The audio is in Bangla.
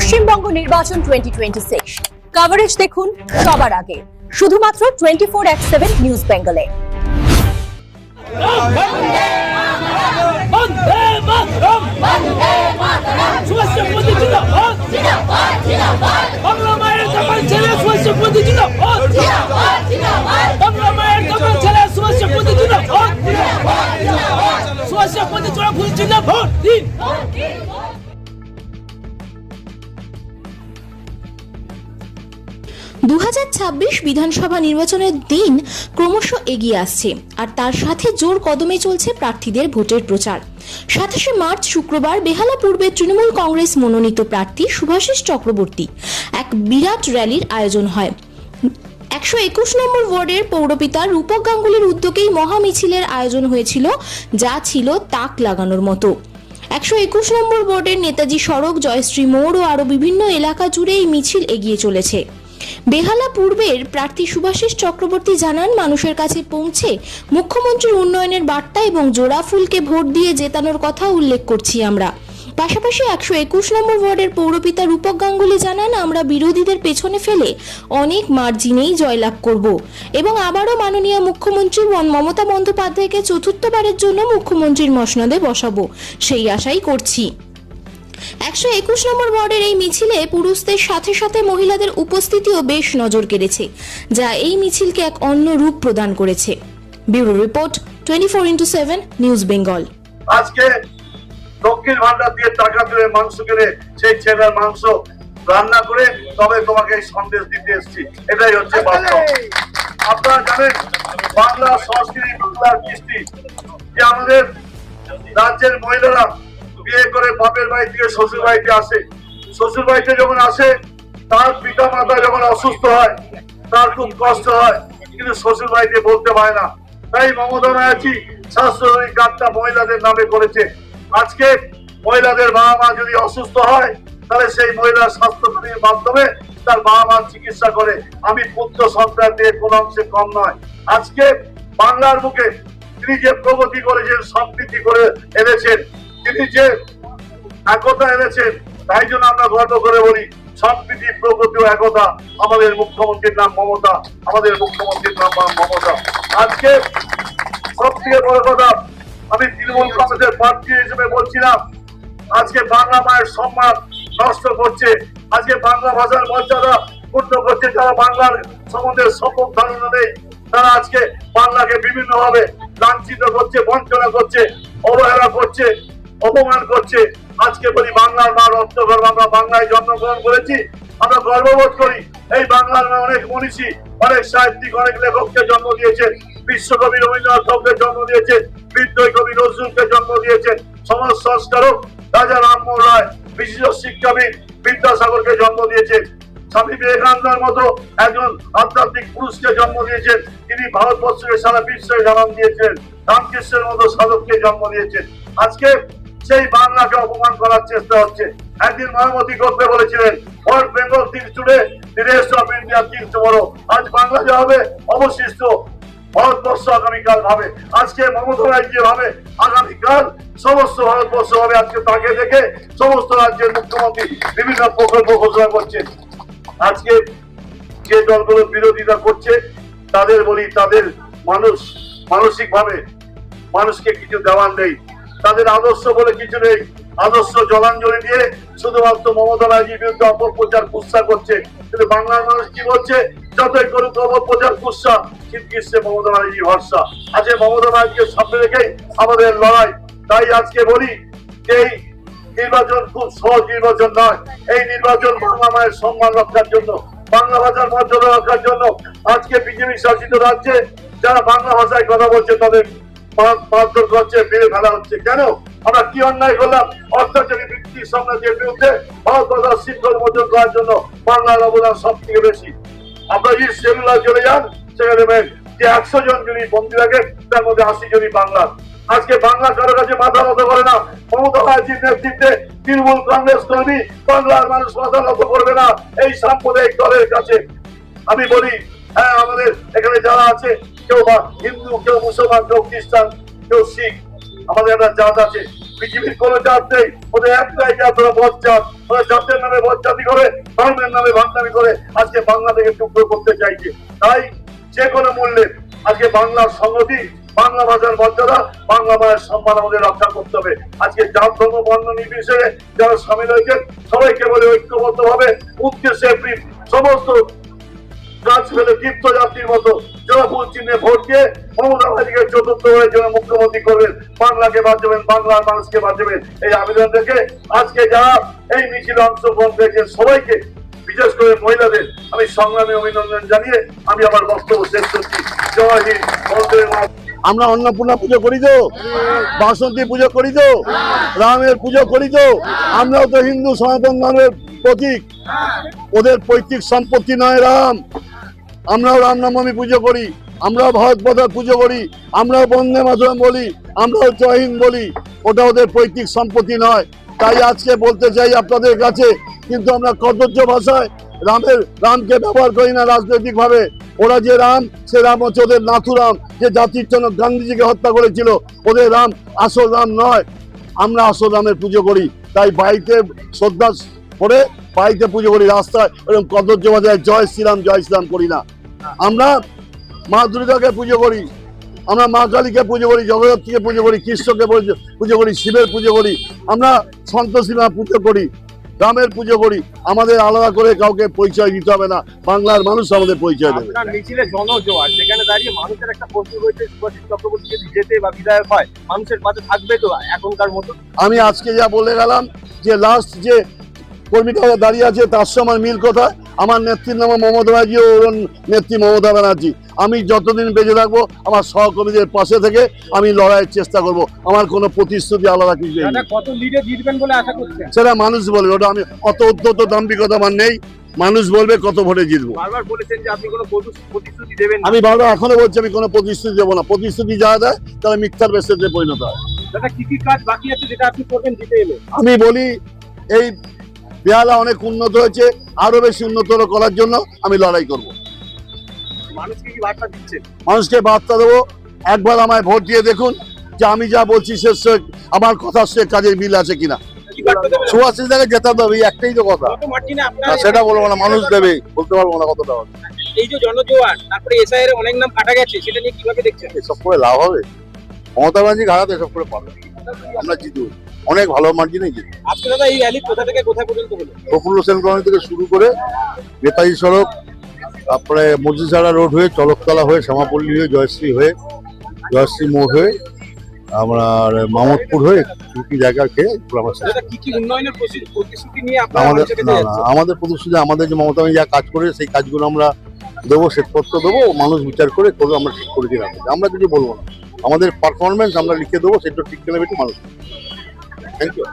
পশ্চিমবঙ্গ নির্বাচন 2026 কভারেজ দেখুন সবার আগে শুধুমাত্র 24/7 নিউজ বেঙ্গলে। বিধানসভা নির্বাচনের দিন ক্রমশ এগিয়ে আসছে, আর তার সাথে জোর কদমে চলছে প্রার্থীদের ভোটের প্রচার। 27শে মার্চ শুক্রবার বেহালা পূর্বে তৃণমূল কংগ্রেস মনোনীত প্রার্থী শুভাশিস চক্রবর্তী এক বিরাট র্যালির আয়োজন হয়। 121 নম্বর ওয়ার্ডের পৌরপিতা রূপক গাঙ্গুলির উদ্যোগেই মহা মিছিলের আয়োজন হয়েছিল, যা ছিল তাক লাগানোর মতো। 121 নম্বর ওয়ার্ডের নেতাজি সড়ক, জয়শ্রী মোড় ও আরো বিভিন্ন এলাকা জুড়ে এই মিছিল এগিয়ে চলেছে। বেহালা পূর্বের প্রার্থী শুভাশিস চক্রবর্তী জানান, মানুষের কাছে পৌঁছে মুখ্যমন্ত্রীর উন্নয়নের বার্তা এবং জোড়া ফুলকে ভোট দিয়ে জেতানোর কথা উল্লেখ করছি আমরা। পাশাপাশি 121 নম্বর ওয়ার্ডের পৌরপিতা রূপক গাঙ্গুলি জানান, আমরা বিরোধীদের পেছনে ফেলে অনেক মার্জিনেই জয়লাভ করব এবং আবারও মাননীয় মুখ্যমন্ত্রী মমতা বন্দ্যোপাধ্যায়কে চতুর্থবারের জন্য মুখ্যমন্ত্রীর মসনদে বসাবো, সেই আশাই করছি। 121 নম্বর ওয়ার্ডের এই মিছিলে পুরুষদের সাথে সাথে মহিলাদের উপস্থিতিও বেশ নজর কেড়েছে, যা এই মিছিলকে এক অন্য রূপ প্রদান করেছে। Bureau report 24/7 news Bengal. আজকে দক্ষিণ ভান্ডার দিয়ে টাকা তুলে মাংস কিনে সেই ছেলের মাংস রান্না করে তবে তোমাকে এই সন্দেশ দিতে এসেছি, এটাই হচ্ছে বাস্তব। আপনারা জানেন বাংলা সংস্কৃতি, বাংলার কৃষ্টি, যে আমাদের রাজ্যের মহিলারা বিয়ে করে বাপের বাড়ি থেকে শ্বশুর বাড়িতে আসে। শ্বশুর বাড়িতে যখন আসে তার পিতা মাতা যখন অসুস্থ হয় তার খুব কষ্ট হয়, কিন্তু শ্বশুর বাড়িতে বলতে পারে না। তাই মমতা ব্যানার্জি স্বাস্থ্যসাথী কার্ডটা মহিলাদের নামে করেছে। আজকে মহিলাদের বাবা মা যদি অসুস্থ হয় তাহলে সেই মহিলার স্বাস্থ্যসাথীর মাধ্যমে তার বাবা মার চিকিৎসা করে। আমি পুত্র সন্তান দিয়ে কোনো অংশে কম নয়। আজকে বাংলার বুকে তিনি যে প্রগতি করেছেন, সম্প্রীতি করে এনেছেন, তিনি যে একতা এনেছেন, তাই জন্য আমরা গর্ব করে বলি সম্প্রীতি, প্রগতি ও একতা। আমাদের মুখ্যমন্ত্রীর নাম মমতা, আমাদের মুখ্যমন্ত্রীর নাম মমতা। আজকে সব থেকে বড় কথা, আমি তৃণমূল কংগ্রেসের প্রার্থী হিসেবে বলছিলাম, আজকে বাংলা মায়ের সম্মান নষ্ট করছে, আজকে বাংলা ভাষার মর্যাদা পূর্ণ করছে। যারা বাংলার সম্বন্ধে সম্যক ধারণা নেই, তারা আজকে বাংলাকে বিভিন্ন ভাবে লাঞ্ছিত করছে, বঞ্চনা করছে, অবহেলা করছে, অপমান করছে। আজকে বলি বাংলার মা রত্নগর্ভ, আমরা বাংলায় জন্মগ্রহণ করেছি, আমরা গর্ববোধ করি। এই বাংলার মা অনেক মনীষী, অনেক সাহিত্যিক, অনেক লেখককে জন্ম দিয়েছেন। বিশ্বকবি রবীন্দ্রনাথ ঠাকুরকে জন্ম দিয়েছেন, বিদ্রোহী কবি নজরুলকে জন্ম দিয়েছেন, সমাজ সংস্কারক রাজা রামমোহন রায়, বিশিষ্ট শিক্ষাবিদ বিদ্যাসাগরকে জন্ম দিয়েছেন, স্বামী বিবেকানন্দের মতো একজন আধ্যাত্মিক পুরুষকে জন্ম দিয়েছেন, তিনি ভারতবর্ষকে সারা বিশ্বে জানান দিয়েছেন, রামকৃষ্ণের মতো সাধককে জন্ম দিয়েছেন। আজকে সেই বাংলাকে অপমান করার চেষ্টা হচ্ছে। একদিন মায়াবতী করতে বলেছিলেন, world Bengal things today, the rest of India things tomorrow. আজ বাংলা যে হবে, অবশিষ্ট ভারতবর্ষ আগামীকাল ভাবে। আজকে মমতা ব্যানার্জি ভাবে আগামীকাল সমস্ত ভারতবর্ষ হবে। আজকে তাকে দেখে সমস্ত রাজ্যের মুখ্যমন্ত্রী বিভিন্ন প্রকল্প ঘোষণা করছে। আজকে যে দলগুলো বিরোধিতা করছে তাদের বলি, তাদের মানসিক ভাবে মানুষকে কিছু দেওয়ার নেই, তাদের আদর্শ বলে কিছু নেই। আদর্শ জলাঞ্জলি দিয়ে শুধুমাত্র মমতা ব্যানার্জির বিরুদ্ধে অপপ্রচার কুৎসা করছে। কিন্তু বাংলার মানুষ কি বলছে, যতই করুক অপপ্রচার কুৎসা, কিন্তু মমতা ব্যানার্জি ভরসা। আজকে মমতা ব্যানার্জিকে সামনে রেখেই আমাদের লড়াই। তাই আজকে বলি, এই নির্বাচন খুব সহজ নির্বাচন নয়। এই নির্বাচন বাংলা মায়ের সম্মান রক্ষার জন্য, বাংলা ভাষার মর্যাদা রক্ষার জন্য। আজকে বিজেপি শাসিত রাজ্যে যারা বাংলা ভাষায় কথা বলছে তাদের মারধর করছে, মেরে ফেলা হচ্ছে। কেন? আমরা কি অন্যায় করলাম? অত্যাচারী ব্রিটিশ সাম্রাজ্যের বিরুদ্ধে ভারত ভাষার শৃঙ্খল মোচন করার জন্য বাংলার অবদান সব থেকে বেশি। আপনারা যদি সেলুলার চলে যান, সেখানে যে 100 জন যদি বন্দী থাকে, তার মধ্যে 80 জনই বাংলার। আজকে বাংলা কারো কাছে মাথা নত করে না। মমতা ব্যানার্জির নেতৃত্বে তৃণমূল কংগ্রেস কর্মী বাংলার মানুষ মাথা নত করবে না এই সাম্প্রদায়িক দলের কাছে। আমি বলি, হ্যাঁ, আমাদের এখানে যারা আছে, কেউ হিন্দু, কেউ মুসলমান, কেউ খ্রিস্টান, কেউ শিখ, আমাদের একটা জাত আছে, পৃথিবীর কোনো জাত নেই, ওদের একটাই জাত, ওরা বজ্জাত। ওরা জাতের নামে বজ্জাতি করে, ধর্মের নামে ভান্ডামি করে আজকে বাংলা থেকে টুকরো করতে চাইছে। তাই যে কোনো মূল্যে আজকে বাংলার সংহতি, বাংলা ভাষার মর্যাদা, বাংলা মায়ের সম্মান আমাদের রক্ষা করতে হবে। আজকে জাত ধর্ম বর্ণ নির্বিশেষে যারা সামিল হয়েছেন সবাইকে বলে ঐক্যবদ্ধ ভাবে 29 এপ্রিল সমস্ত গাছ ফেলে তীর্থযাত্রীর মতো জোড়াফুল চিহ্নে ভোট দিয়ে মমতা ব্যানার্জিকে চতুর্থবারের জন্য মুখ্যমন্ত্রী করবেন, বাংলাকে বাঁচাবেন, বাংলার মানুষকে বাঁচাবেন। এই আবেদন থেকে আজকে যারা এই মিছিলে অংশগ্রহণ করেছেন সবাইকে, বিশেষ করে মহিলাদের আমি সংগ্রামী অভিনন্দন জানিয়ে আমি আমার বক্তব্য শেষ করছি। জয় হিন্দ, বন্দে মাতরম। আমরা অন্নপূর্ণা পুজো করি তো, বাসন্তী পুজো করি তো, রামের পুজো করি তো। আমরাও তো হিন্দু সনাতন ধর্মের প্রতীক, ওদের পৈতৃক সম্পত্তি নয় রাম। আমরাও রামনবমী পুজো করি, আমরাও ভারত মাতার পুজো করি, আমরাও বন্দে মাতরম বলি, আমরাও জয় হিন্দ বলি। ওটা ওদের পৈতৃক সম্পত্তি নয়। তাই আজকে বলতে চাই আপনাদের কাছে, কিন্তু আমরা কদর্য ভাষায় রামকে ব্যবহার করি না রাজনৈতিক ভাবে। ওরা যে রাম, সে রাম হচ্ছে ওদের নাথুরাম, যে জাতির জন্য গান্ধীজিকে হত্যা করেছিল। ওদের রাম আসল রাম নয়। আমরা আসল রামের পুজো করি। তাই বাড়িতে শ্রদ্ধা করে বাড়িতে পুজো করি, রাস্তায় এরকম কদর্য ভাষায় জয় শ্রীরাম করি না। আমরা মা দুর্গাকে পুজো করি, আমরা মা কালীকে পুজো করি, জগদ্ধাত্রীকে পুজো করি, কৃষ্ণকে পুজো করি, শিবের পুজো করি, আমরা সন্তোষী মা পুজো করি, রামের পুজো করি। আমাদের আলাদা করে কাউকে পরিচয় দিতে হবে না, বাংলার মানুষ আমাদের পরিচয় দেবে। আপনার মিছিলে জনজোয়ার, সেখানে দাঁড়িয়ে মানুষের একটা প্রশ্ন রয়েছে, সুভাষিস চক্রবর্তী যদি যেতে বা বিধায়ক হয় মানুষের পাশে থাকবে তো এখনকার মতো? আমি আজকে যা বলে গেলাম যে লাস্ট যে কর্মীটা দাঁড়িয়ে আছে তার সঙ্গে আমার মিল কোথায়? আমার নেত্রীর নাম মমতা ব্যানার্জি, ওর নেত্রী মমতা ব্যানার্জি। আমি যতদিন বেঁচে থাকবো আমার সহকর্মীদের পাশে থেকে আমি লড়াইয়ের চেষ্টা করব। আমার কোনো প্রতিশ্রুতি আলাদা কিছু নেই। কত লিডে জিতবেন বলে আশা করছেন? সেটা মানুষ বলবে, ওটা আমি অত উদ্ধত দাম্ভিকতা আমার নেই। মানুষ বলবে কত ভোটে জিতবো। বারবার বলেছেন যে আপনি কোনো প্রতিশ্রুতি দেবেন না। আমি বারবার এখনো বলছি আমি কোনো প্রতিশ্রুতি দেবো না। প্রতিশ্রুতি যা দেয় তাহলে মিথ্যার বেশিতে পরিণত হয়। দাদা কি কি কাজ বাকি আছে যেটা আপনি করবেন জিতে এলে? আমি বলি এই বেহালা অনেক উন্নত হয়েছে, আরো বেশি উন্নত করার জন্য আমি লড়াই করব। মানুষকে কি বার্তা দিচ্ছেন? মানুষকে বার্তা দেবো, একবার আমায় ভোট দিয়ে দেখুন যে আমি যা বলছি সে আমার কথার সে কাজের মিল আছে কিনা। কি বার্তা দেবেন? সুভাষিস দাকে জেতাতে হবে, একটাই তো কথা। কত মার্জিনে আপনার সেটা বলবো না, মানুষ দেবে, বলতে পারবো না কতটা হবে। এই যে জনজোয়ার, তারপরে এসআইআর এর অনেক নাম কাটা গেছে, সেটা নিয়ে কিভাবে দেখছেন? এসব করে লাভ হবে? মমতা ব্যানার্জি হারাতে এসব করে পারবে, আমরা জিতবো অনেক ভালো মার্জিনে জিতবো। আজকে দাদা এই র্যালি কোথা থেকে কোথায় পর্যন্ত হলো? প্রফুল্ল সেন কলোনি থেকে শুরু করে নেতাজি সড়ক, তারপরে মসজিদঝাড়া রোড হয়ে, চলকতলা হয়ে, শ্যামাপল্লী হয়ে, জয়শ্রী মোড় হয়ে, আপনার মামদপুর হয়ে কি জায়গা খেয়ে দাদা কি কি উন্নয়নের প্রতিশ্রুতি নিয়ে আপনারা আমাদের মানুষের কাছে যাচ্ছেন? আমাদের প্রতিশ্রুতি, আমাদের যে মমতা ব্যানার্জি যা কাজ করে সেই কাজগুলো আমরা দেবো, শ্বেতপত্র দেবো, মানুষ বিচার করে করবো। আমরা ঠিক করে দিলাম, আমরা কিছু বলবো না। আমাদের পারফরমেন্স আমরা লিখে দেবো, সেটা ঠিক করে বেশি মানুষ। Thank you.